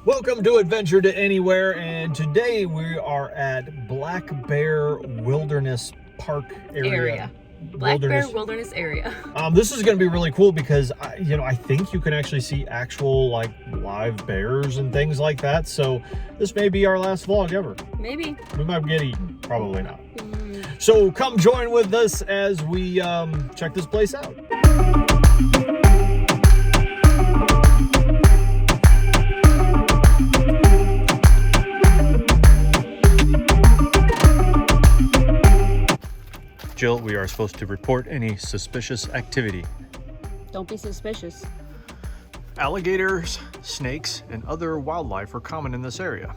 Welcome to Adventure to Anywhere, and today we are at Black Bear Wilderness Park area. Black Bear Wilderness area. This is going to be really cool because I think you can actually see actual live bears and things like that. So this may be our last vlog ever. Maybe. We might get eaten. Probably not. So come join with us as we check this place out. Jill, we are supposed to report any suspicious activity. Don't be suspicious. Alligators, snakes, and other wildlife are common in this area.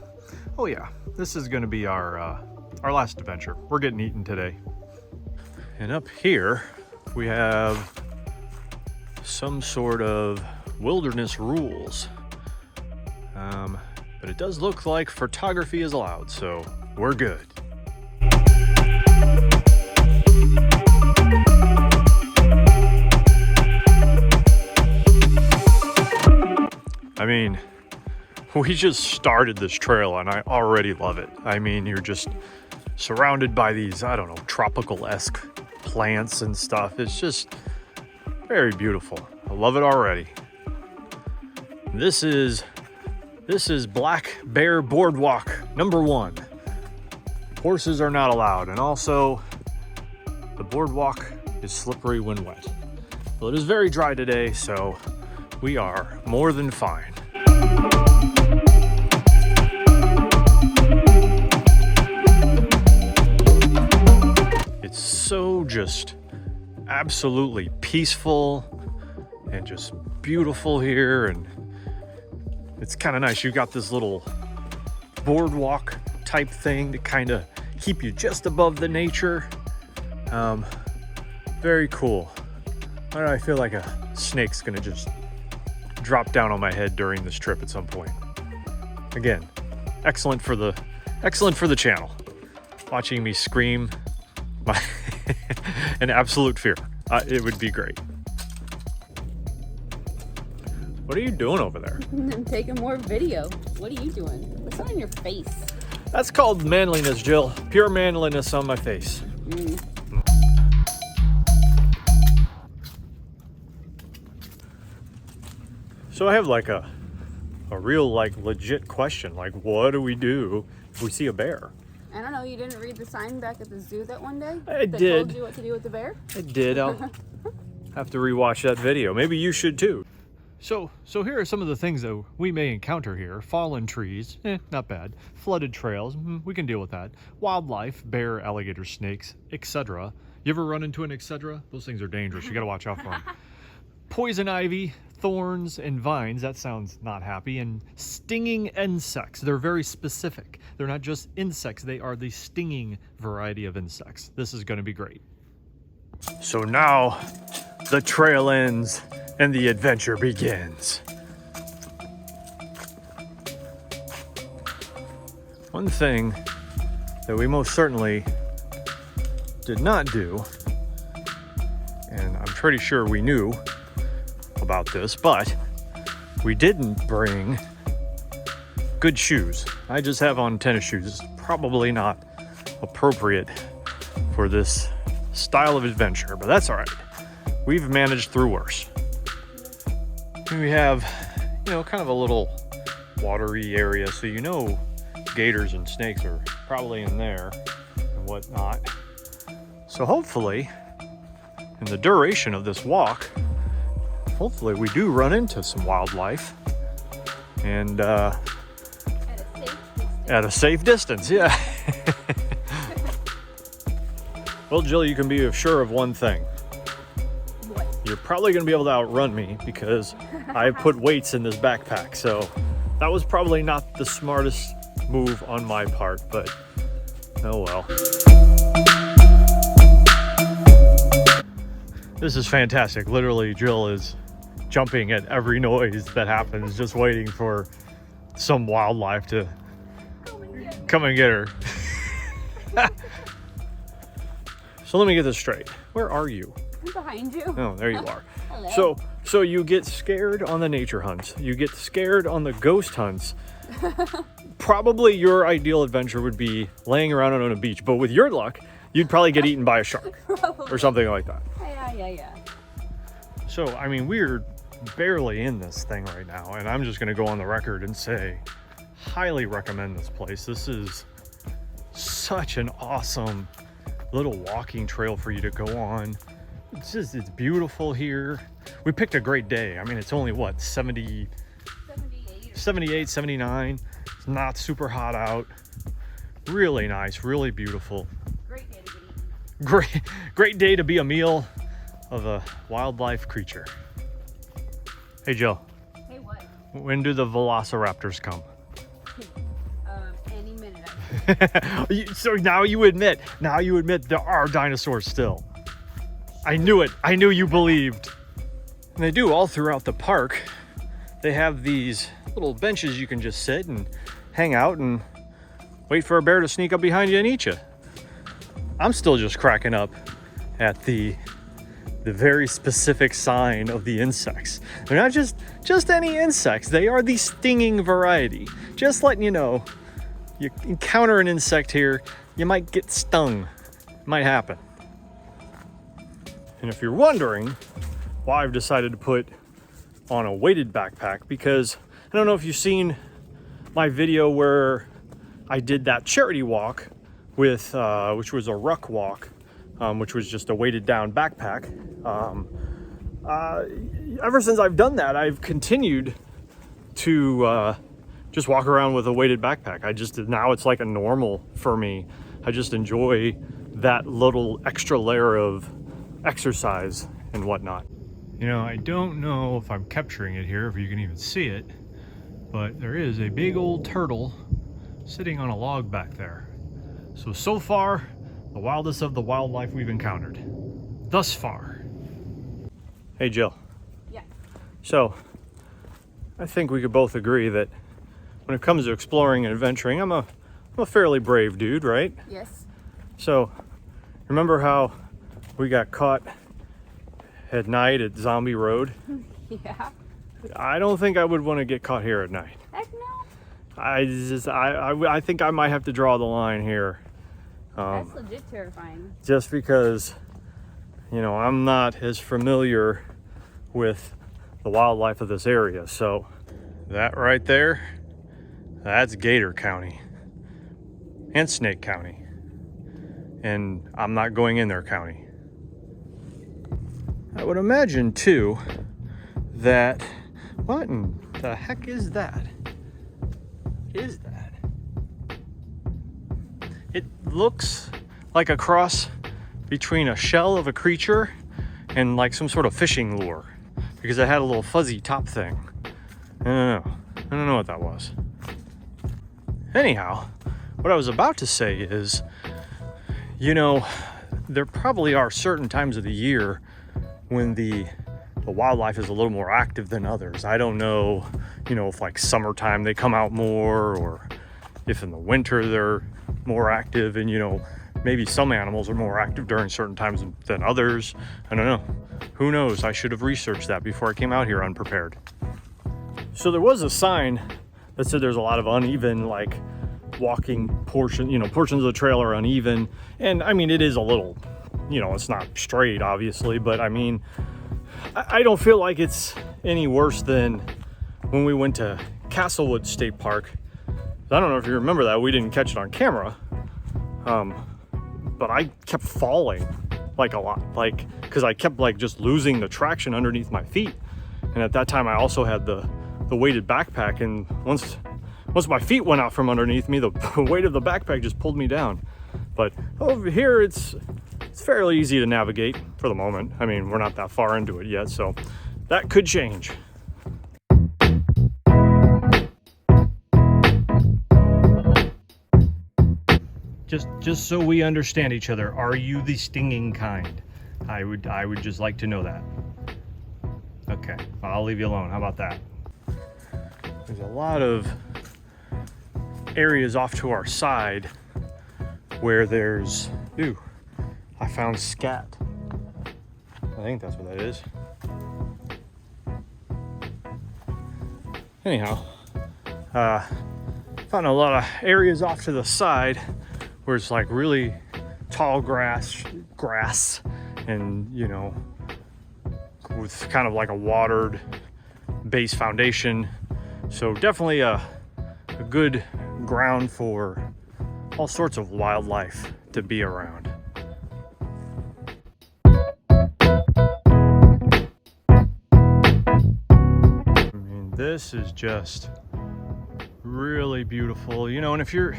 Oh yeah, this is going to be our last adventure. We're getting eaten today. And up here, we have some sort of wilderness rules. But it does look like photography is allowed, so we're good. I mean, we just started this trail and I already love it. I mean, you're just surrounded by these, I don't know, tropical-esque plants and stuff. It's just very beautiful. I love it already. This is Black Bear Boardwalk number 1. Horses are not allowed, and also the boardwalk is slippery when wet. Well, it is very dry today, so we are more than fine. It's so just absolutely peaceful and just beautiful here, and it's kind of nice. You got this little boardwalk type thing to kind of keep you just above the nature. Very cool. I don't know, I feel like a snake's gonna just drop down on my head during this trip at some point. Again, excellent for the channel. Watching me scream an absolute fear. It would be great. What are you doing over there? I'm taking more video. What are you doing? What's on your face? That's called manliness, Jill. Pure manliness on my face. So I have a real legit question. What do we do if we see a bear? I don't know. You didn't read the sign back at the zoo that one day? I that did. Told you what to do with the bear? I did. I'll have to rewatch that video. Maybe you should too. So here are some of the things that we may encounter here. Fallen trees, not bad. Flooded trails, we can deal with that. Wildlife, bear, alligator, snakes, etc. You ever run into an etc.? Those things are dangerous. You gotta watch out for them. Poison ivy, thorns, and vines. That sounds not happy. And stinging insects. They're very specific. They're not just insects. They are the stinging variety of insects. This is going to be great. So now the trail ends and the adventure begins. One thing that we most certainly did not do, and I'm pretty sure we knew about this, but we didn't bring good shoes. I just have on tennis shoes. It's probably not appropriate for this style of adventure, but that's all right. We've managed through worse. We have, kind of a little watery area, so gators and snakes are probably in there and whatnot. So hopefully, in the duration of this walk, hopefully we do run into some wildlife, and at a safe distance, yeah. Well, Jill, you can be sure of one thing. What? You're probably going to be able to outrun me because I put weights in this backpack, so that was probably not the smartest move on my part, but oh well. This is fantastic. Literally, Jill is jumping at every noise that happens, just waiting for some wildlife to come and get her. So let me get this straight. Where are you? I'm behind you. Oh, there you are. Hello. So you get scared on the nature hunts. You get scared on the ghost hunts, Probably your ideal adventure would be laying around on a beach, but with your luck, you'd probably get eaten by a shark or something like that. Yeah. So, I mean, we're barely in this thing right now, and I'm just going to go on the record and say, highly recommend this place. This is such an awesome little walking trail for you to go on. It's beautiful here. We picked a great day. I mean, it's only what, 78, 79. It's not super hot out. Really nice, really beautiful. Great day to get eaten. Great day to be a meal of a wildlife creature. Hey Jill. Hey, what? When do the velociraptors come? Any minute. So now you admit there are dinosaurs still. I knew it. I knew you believed. And they do all throughout the park. They have these little benches you can just sit and hang out and wait for a bear to sneak up behind you and eat you. I'm still just cracking up at the very specific sign of the insects. They're not just any insects. They are the stinging variety. Just letting you know, you encounter an insect here, you might get stung. It might happen. And if you're wondering why I've decided to put on a weighted backpack, because I don't know if you've seen my video where I did that charity walk with, which was a ruck walk, which was just a weighted down backpack. Ever since I've done that, I've continued to just walk around with a weighted backpack. Now it's like a normal for me. I just enjoy that little extra layer of exercise and whatnot. You know, I don't know if I'm capturing it here, if you can even see it, but there is a big old turtle sitting on a log back there. So far, the wildest of the wildlife we've encountered thus far. Hey Jill. Yeah. So I think we could both agree that when it comes to exploring and adventuring, I'm a fairly brave dude, right? Yes. So remember how we got caught at night at Zombie Road? Yeah. I don't think I would want to get caught here at night. Heck no. I think I might have to draw the line here. That's legit terrifying. Just because, you know, I'm not as familiar with the wildlife of this area. So that right there, that's Gator County and Snake County. And I'm not going in their county. I would imagine too that, what in the heck is that? What is that? It looks like a cross between a shell of a creature and like some sort of fishing lure, because it had a little fuzzy top thing. I don't know what that was. Anyhow, what I was about to say is, you know, there probably are certain times of the year when the wildlife is a little more active than others. I don't know, you know, if like summertime they come out more, or if in the winter they're more active, and you know, maybe some animals are more active during certain times than others. I don't know. Who knows? I should have researched that before I came out here unprepared. So there was a sign that said there's a lot of uneven, like, walking portions of the trail are uneven. And I mean, it is a little, you know, it's not straight obviously, but I mean, I don't feel like it's any worse than when we went to Castlewood State Park. I don't know if you remember that. We didn't catch it on camera. But I kept falling like a lot, like, because I kept like just losing the traction underneath my feet. And at that time I also had the weighted backpack, and once my feet went out from underneath me, the weight of the backpack just pulled me down. But over here it's fairly easy to navigate for the moment. I mean, we're not that far into it yet, so that could change. Just so we understand each other, are you the stinging kind? I would just like to know that. Okay, I'll leave you alone. How about that? There's a lot of areas off to our side where there's, ooh, I found scat. I think that's what that is. Found a lot of areas off to the side where it's like really tall grass, and you know, with kind of like a watered base foundation. So definitely a good ground for all sorts of wildlife to be around. I mean, this is just really beautiful, you know, and if you're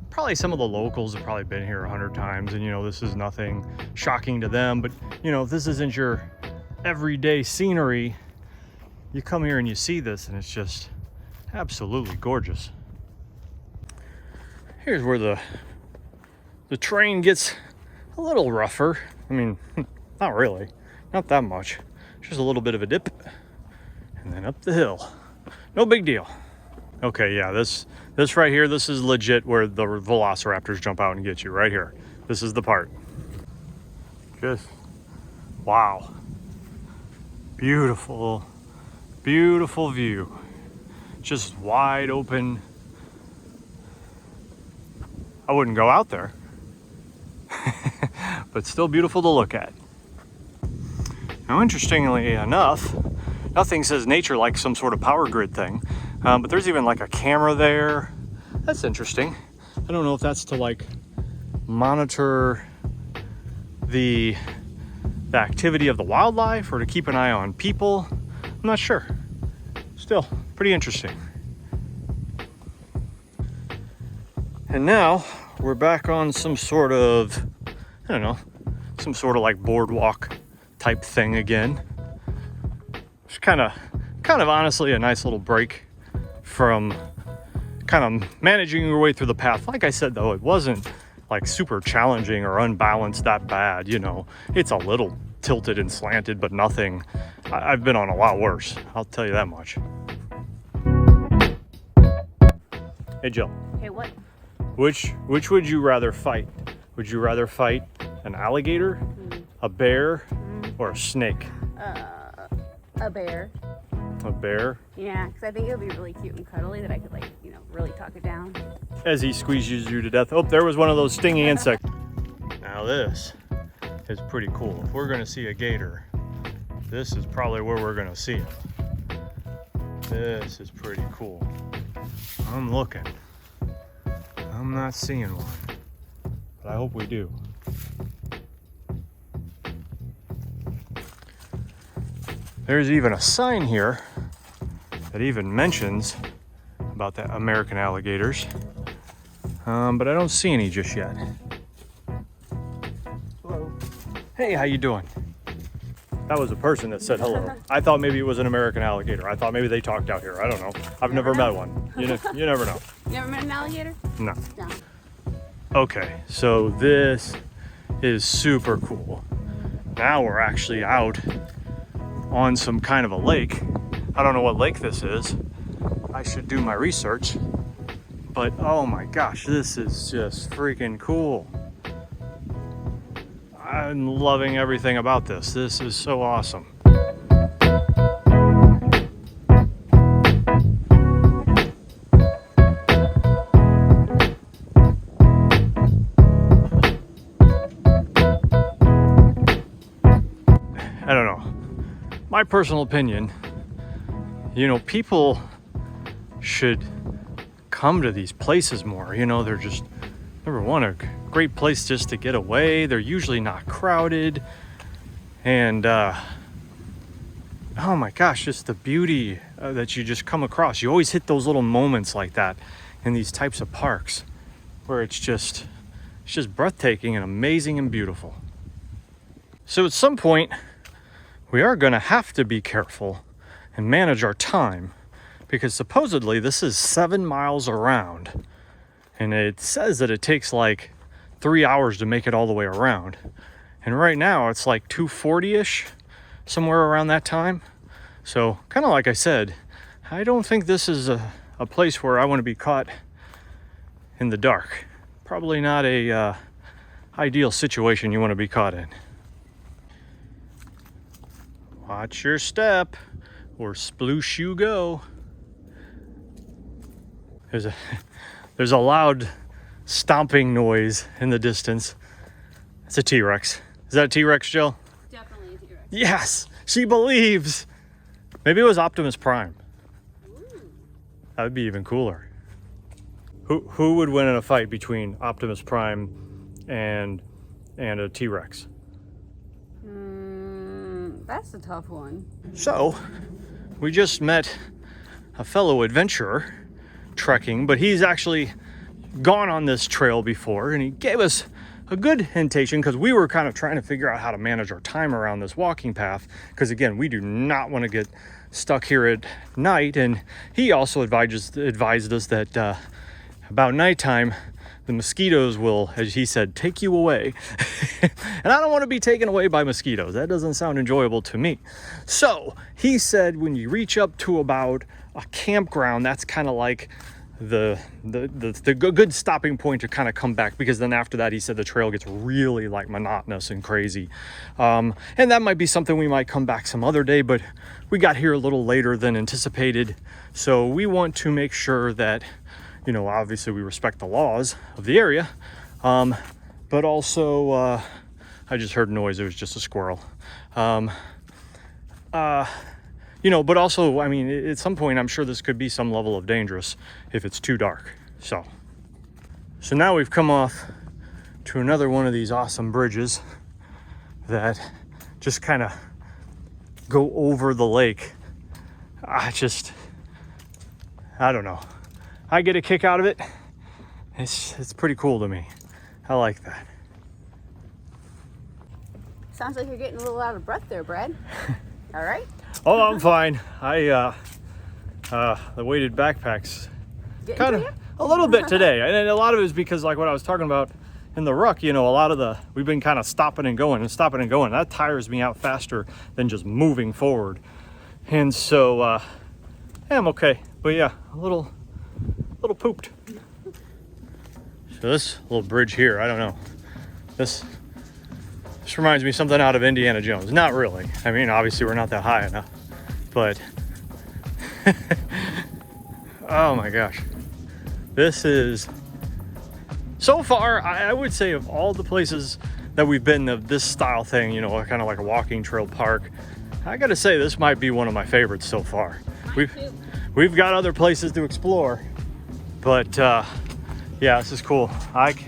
probably some of the locals have probably been here 100 times, and you know, this is nothing shocking to them, but you know, if this isn't your everyday scenery, you come here and you see this and it's just absolutely gorgeous. Here's where the terrain gets a little rougher. I mean, not really, not that much, just a little bit of a dip and then up the hill. No big deal. Okay, yeah, this right here, this is legit where the velociraptors jump out and get you right here. This is the part. Just, wow. Beautiful, beautiful view. Just wide open. I wouldn't go out there, but still beautiful to look at. Now, interestingly enough, nothing says nature like some sort of power grid thing. But there's even like a camera there. That's interesting. I don't know if that's to like monitor the activity of the wildlife or to keep an eye on people. I'm not sure. Still pretty interesting. And now we're back on some sort of, I don't know, some sort of like boardwalk type thing again. It's kind of honestly a nice little break from kind of managing your way through the path. Like I said, though, it wasn't like super challenging or unbalanced that bad, you know. It's a little tilted and slanted, but nothing. I've been on a lot worse, I'll tell you that much. Hey, Jill. Hey, what? Which would you rather fight? Would you rather fight an alligator, a bear, or a snake? A bear. A bear? Yeah, because I think it would be really cute and cuddly that I could, like, you know, really talk it down. As he squeezes you to death. Oh, there was one of those stinging insects. Now this is pretty cool. If we're gonna see a gator, this is probably where we're gonna see it. This is pretty cool. I'm looking. I'm not seeing one, but I hope we do. There's even a sign here that even mentions about the American alligators, but I don't see any just yet. Hello. Hey, how you doing? That was a person that said hello. I thought maybe it was an American alligator. I thought maybe they talked out here. I don't know. I've never met one. You never know. You ever met an alligator? No. No. Okay, so this is super cool. Now we're actually out on some kind of a lake. I don't know what lake this is. I should do my research. But oh my gosh, this is just freaking cool. I'm loving everything about this. This is so awesome. I don't know. My personal opinion, you know, people should come to these places more. You know, they're just, number one, a great place just to get away. They're usually not crowded. And, oh my gosh, just the beauty that you just come across. You always hit those little moments like that in these types of parks where it's just breathtaking and amazing and beautiful. So at some point, we are going to have to be careful and manage our time, because supposedly this is 7 miles around, and it says that it takes like 3 hours to make it all the way around. And right now it's like 2:40-ish, somewhere around that time. So kind of like I said, I don't think this is a place where I want to be caught in the dark. Probably not a ideal situation you want to be caught in. Watch your step, or sploosh you go. There's a loud stomping noise in the distance. It's a T-Rex. Is that a T-Rex, Jill? Definitely a T-Rex. Yes, she believes. Maybe it was Optimus Prime. Ooh. That would be even cooler. Who would win in a fight between Optimus Prime and a T-Rex? That's a tough one. So, we just met a fellow adventurer trekking, but he's actually gone on this trail before, and he gave us a good hintation because we were kind of trying to figure out how to manage our time around this walking path, because again, we do not want to get stuck here at night. And he also advised us that about nighttime the mosquitoes will, as he said, take you away. And I don't want to be taken away by mosquitoes. That doesn't sound enjoyable to me. So he said when you reach up to about a campground, that's kind of like the good stopping point to kind of come back, because then after that, he said the trail gets really like monotonous and crazy. And that might be something we might come back some other day, but we got here a little later than anticipated. So we want to make sure that, you know, obviously we respect the laws of the area, but also, I just heard noise. It was just a squirrel. You know, but also, I mean, at some point, I'm sure this could be some level of dangerous if it's too dark. So now we've come off to another one of these awesome bridges that just kind of go over the lake. I don't know. I get a kick out of it. It's pretty cool to me. I like that. Sounds like you're getting a little out of breath there, Brad. All right? Oh, I'm fine. The weighted backpacks kind of a little bit today. And a lot of it is because, like what I was talking about in the ruck, you know, we've been kind of stopping and going. That tires me out faster than just moving forward. And so, yeah, I'm okay. But yeah, a little pooped. So this little bridge here, I don't know. This reminds me of something out of Indiana Jones. Not really. I mean, obviously we're not that high enough, but oh my gosh. This is, so far, I would say of all the places that we've been of this style thing, you know, kind of like a walking trail park, I gotta say this might be one of my favorites so far. We've got other places to explore, but yeah, this is cool.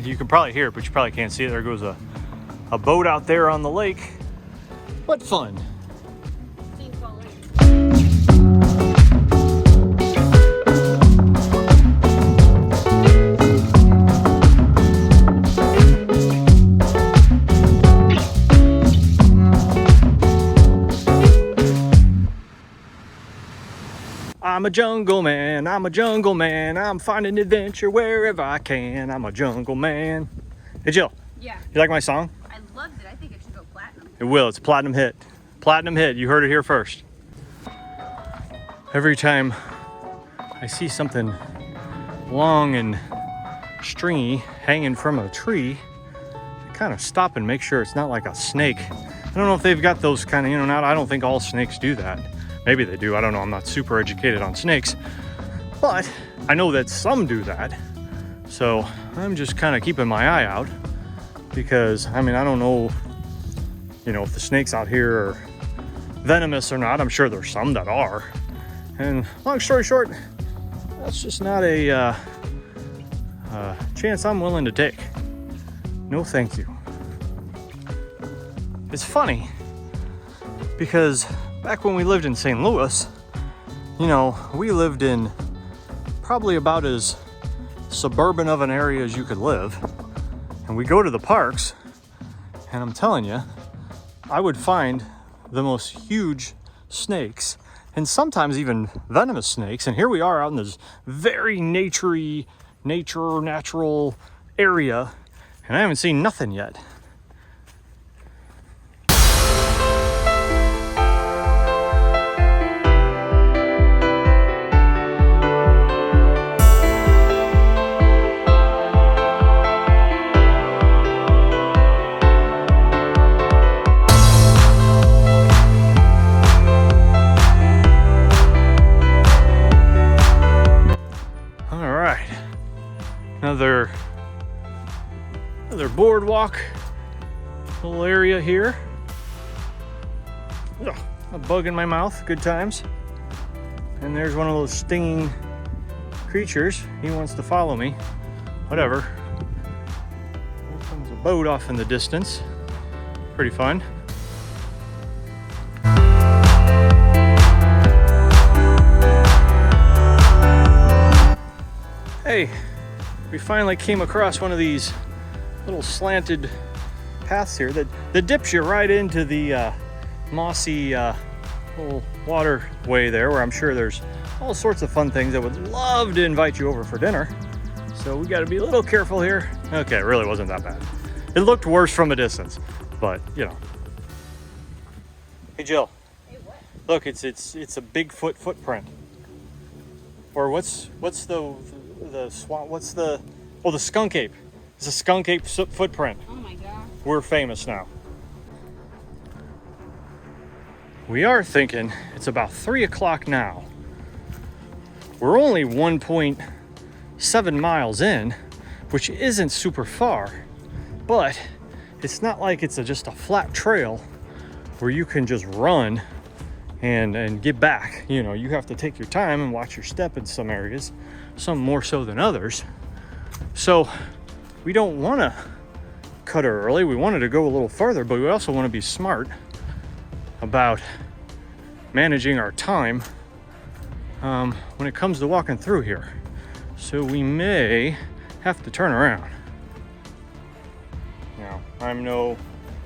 You can probably hear it, but you probably can't see it. There goes a boat out there on the lake, but fun. I'm a jungle man, I'm finding adventure wherever I can. I'm a jungle man. Hey Jill. Yeah. You like my song? I loved it. I think it should go platinum. It will. It's a platinum hit. Platinum hit. You heard it here first. Every time I see something long and stringy hanging from a tree, I kind of stop and make sure it's not like a snake. I don't know if they've got those kind of, you know, I don't think all snakes do that. Maybe they do. I don't know. I'm not super educated on snakes, but I know that some do that. So I'm just kind of keeping my eye out, because I mean, I don't know, you know, if the snakes out here are venomous or not. I'm sure there's some that are. And long story short, that's just not a chance I'm willing to take. No, thank you. It's funny because back when we lived in St. Louis, you know, we lived in probably about as suburban of an area as you could live. And we go to the parks, and I'm telling you, I would find the most huge snakes, and sometimes even venomous snakes. And here we are out in this very natural area, and I haven't seen nothing yet. right, another boardwalk little area here. Ugh, a bug in my mouth, good times. And there's one of those stinging creatures. He wants to follow me. Whatever. There comes a boat off in the distance. Pretty fun. Hey, we finally came across one of these little slanted paths here that dips you right into the mossy little waterway there, where I'm sure there's all sorts of fun things. I would love to invite you over for dinner. So we got to be a little careful here. Okay, it really wasn't that bad. It looked worse from a distance, but you know. Hey Jill. Hey, what? Look, it's a Bigfoot footprint. Or what's the swamp? What's the skunk ape? It's a skunk ape footprint. Oh my gosh. We're famous now. We are thinking it's about 3 o'clock now. We're only 1.7 miles in, which isn't super far, but it's not like it's just a flat trail where you can just run and get back. You know, you have to take your time and watch your step in some areas, some more so than others. So we don't want to cut her early. We wanted to go a little further, but we also want to be smart about managing our time when it comes to walking through here. So we may have to turn around. Now, I'm no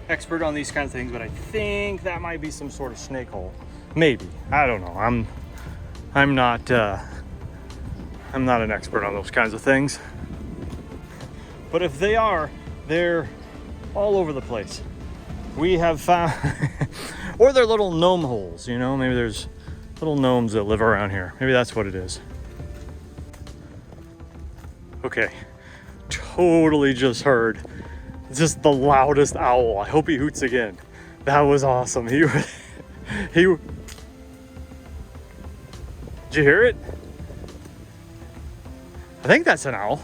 expert on these kind of things, but I think that might be some sort of snake hole. Maybe. I don't know. I'm not an expert on those kinds of things. But if they are, they're all over the place. We have found, or they're little gnome holes, you know, maybe there's little gnomes that live around here. Maybe that's what it is. Okay, totally just heard just the loudest owl. I hope he hoots again. That was awesome. Did you hear it? I think that's an owl.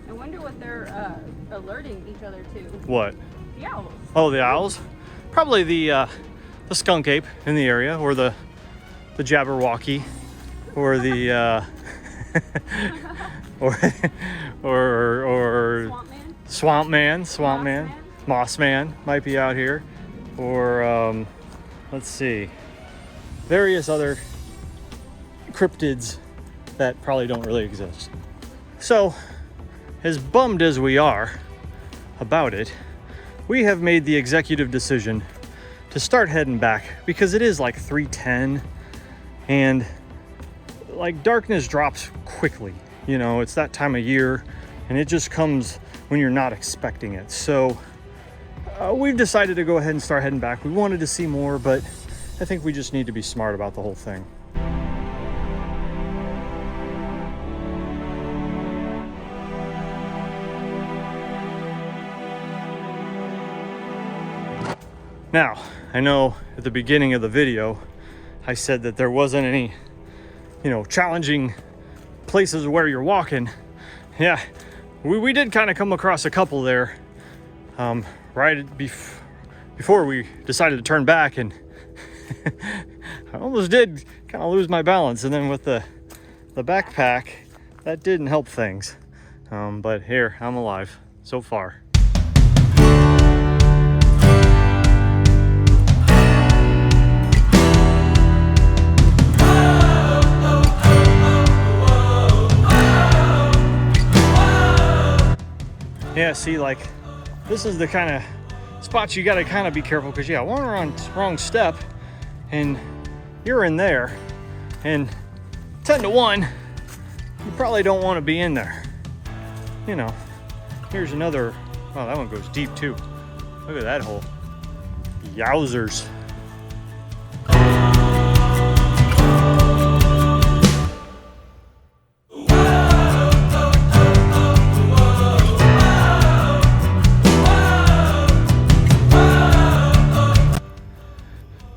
I wonder what they're alerting each other to. What? The owls. Oh, the owls? Probably the skunk ape in the area, or the Jabberwocky, or the or swamp man, moss man might be out here, or let's see, various other cryptids that probably don't really exist. So, as bummed as we are about it, we have made the executive decision to start heading back, because it is like 3:10 and like darkness drops quickly. You know, it's that time of year and it just comes when you're not expecting it. So we've decided to go ahead and start heading back. We wanted to see more, but I think we just need to be smart about the whole thing. Now, I know at the beginning of the video, I said that there wasn't any, challenging places where you're walking. Yeah, we did kind of come across a couple there, right before we decided to turn back, and I almost did kind of lose my balance. And then with the backpack, that didn't help things. But here, I'm alive so far. Yeah, see, like, this is the kind of spots you got to kind of be careful, because, yeah, one wrong step and you're in there, and 10 to 1, you probably don't want to be in there. Here's another, oh, that one goes deep too. Look at that hole. Yowzers.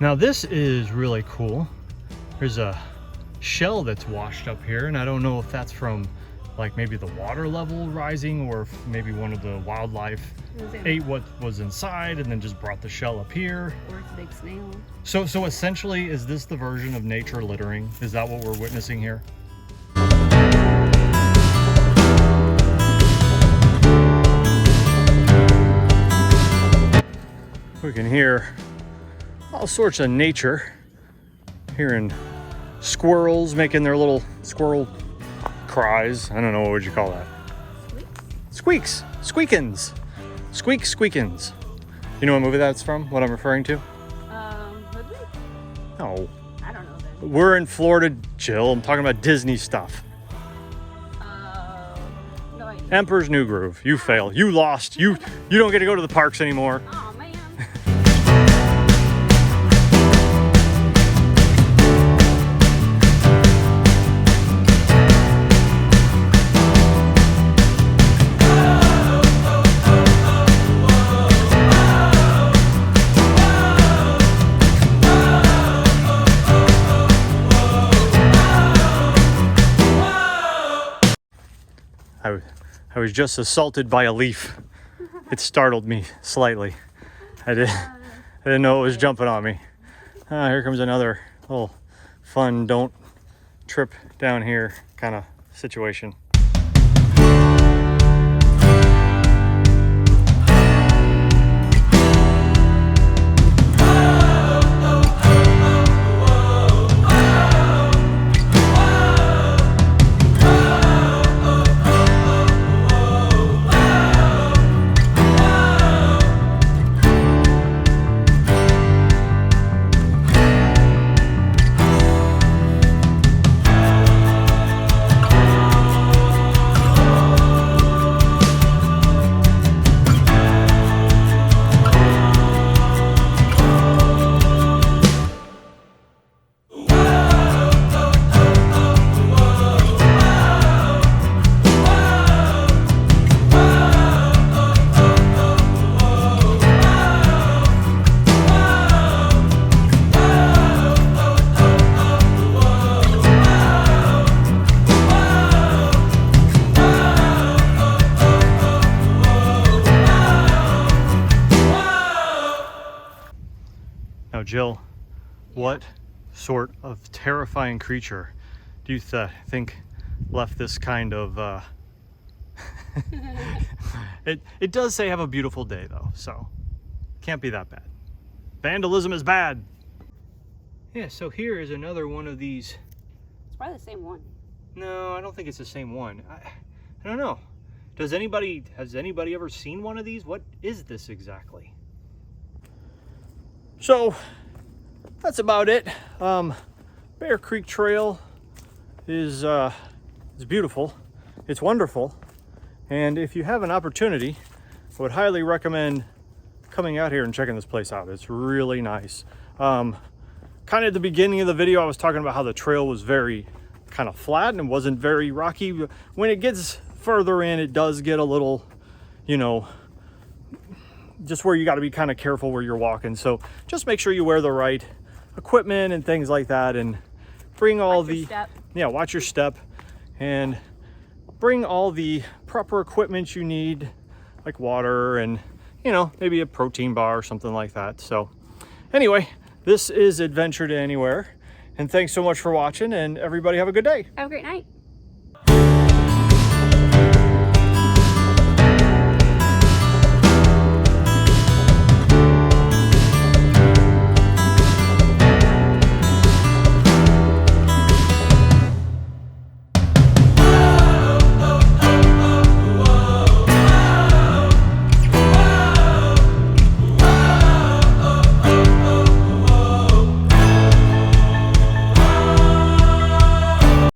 Now this is really cool. There's a shell that's washed up here, and I don't know if that's from like maybe the water level rising, or if maybe one of the wildlife ate what was inside and then just brought the shell up here. Or it's a big snail. So essentially, is this the version of nature littering? Is that what we're witnessing here? We can hear all sorts of nature. Hearing squirrels making their little squirrel cries. I don't know, what would you call that? Squeaks. Squeakins. Squeakins. You know what movie that's from? What I'm referring to? Would we? No. I don't know then. We're in Florida, Jill. I'm talking about Disney stuff. No idea. Emperor's New Groove. You fail. You lost. You don't get to go to the parks anymore. Oh man. I was just assaulted by a leaf. It startled me slightly. I didn't know it was jumping on me. Here comes another little fun don't trip down here kind of situation. Now, Jill, what sort of terrifying creature do you think left this kind of it does say have a beautiful day though, so can't be that bad. Vandalism is bad. Yeah, so here is another one of these. It's probably the same one. No, I don't think it's the same one. I don't know. Has anybody ever seen one of these? What is this exactly? So that's about it. Bear Creek Trail is beautiful. It's wonderful. And if you have an opportunity, I would highly recommend coming out here and checking this place out. It's really nice. Kind of at the beginning of the video, I was talking about how the trail was very kind of flat and wasn't very rocky. When it gets further in, it does get a little, you know, just where you got to be kind of careful where you're walking. So just make sure you wear the right equipment and things like that, and bring all watch your step, and bring all the proper equipment you need, like water and, you know, maybe a protein bar or something like that. So anyway, this is Adventure to Anywhere, and thanks so much for watching, and everybody have a good day. Have a great night.